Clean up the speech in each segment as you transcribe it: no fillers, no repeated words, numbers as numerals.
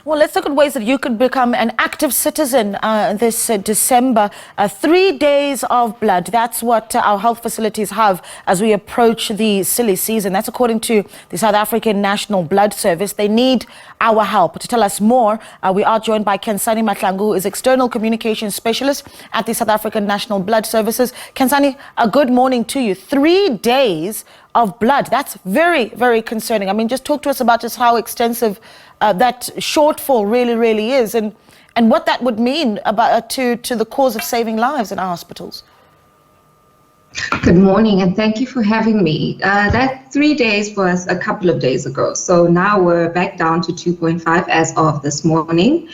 Well, let's look at ways that you could become an active citizen this December. 3 days of blood. That's what our health facilities have as we approach the silly season. That's according to the South African National Blood Service. They need our help. To tell us more, we are joined by Khensani Mahlangu, who is External Communications Specialist at the South African National Blood Services. Khensani, a good morning to you. 3 days of blood. That's very, very concerning. I mean, just talk to us about just how extensive that shortfall really is, and what that would mean about to the cause of saving lives in our hospitals. Good morning, and thank you for having me. That 3 days was a couple of days ago, so now we're back down to 2.5 as of this morning.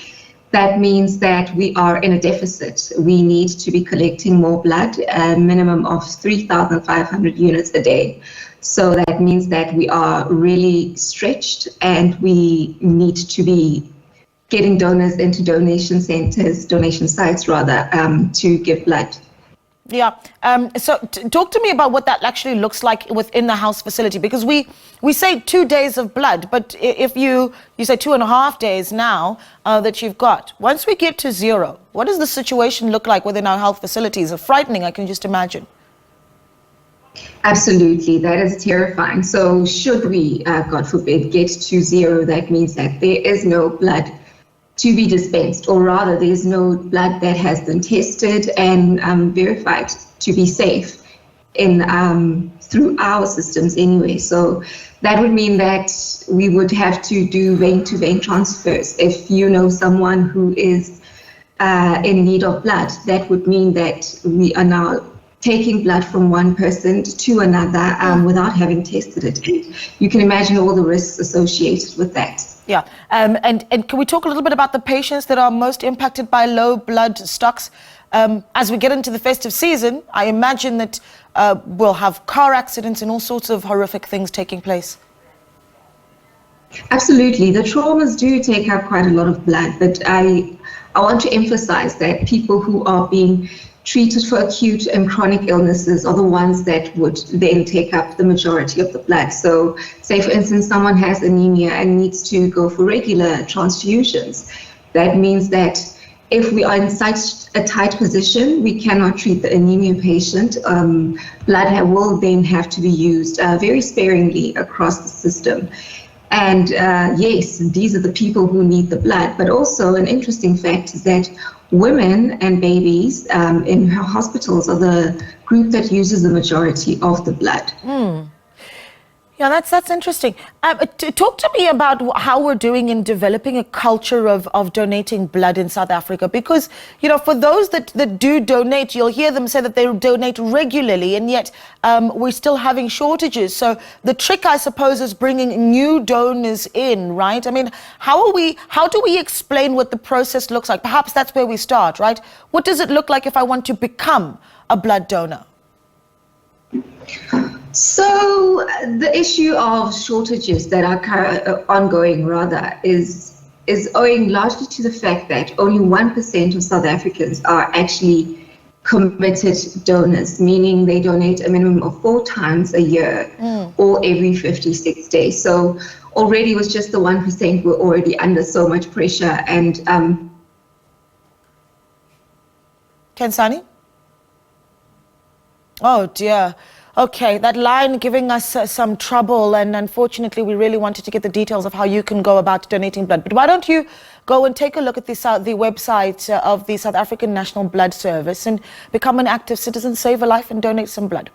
That means that we are in a deficit. We need to be collecting more blood, a minimum of 3,500 units a day. So that means that we are really stretched, and we need to be getting donors into donation sites rather, to give blood. Yeah. So talk to me about what that actually looks like within the house facility, because we say 2 days of blood, but if you say 2.5 days now that you've got, once we get to zero, what does the situation look like within our health facilities? Frightening, I can just imagine. Absolutely, that is terrifying. So should we, God forbid, get to zero, that means that there is no blood to be dispensed, or rather there's no blood that has been tested and verified to be safe in through our systems anyway. So that would mean that we would have to do vein-to-vein transfers. If you know someone who is in need of blood, that would mean that we are now taking blood from one person to another without having tested it. And you can imagine all the risks associated with that. Yeah, and can we talk a little bit about the patients that are most impacted by low blood stocks? As we get into the festive season, I imagine that we'll have car accidents and all sorts of horrific things taking place. Absolutely, the traumas do take up quite a lot of blood, but I want to emphasize that people who are being treated for acute and chronic illnesses are the ones that would then take up the majority of the blood. So say, for instance, someone has anemia and needs to go for regular transfusions. That means that if we are in such a tight position, we cannot treat the anemia patient. Blood will then have to be used very sparingly across the system. And yes, these are the people who need the blood. But also an interesting fact is that women and babies in hospitals are the group that uses the majority of the blood. Yeah, that's interesting. Talk to me about how we're doing in developing a culture of donating blood in South Africa, because, you know, for those that do donate, you'll hear them say that they donate regularly, and yet we're still having shortages. So the trick, I suppose, is bringing new donors in, right? I mean, how do we explain what the process looks like? Perhaps that's where we start, right? What does it look like if I want to become a blood donor? So the issue of shortages that are ongoing rather is owing largely to the fact that only 1% of South Africans are actually committed donors, meaning they donate a minimum of 4 times a year or every 56 days. So already with just the 1%, we're already under so much pressure. And Khensani? Oh dear. Okay, that line giving us some trouble, and unfortunately we really wanted to get the details of how you can go about donating blood. But why don't you go and take a look at the website of the South African National Blood Service and become an active citizen, save a life and donate some blood.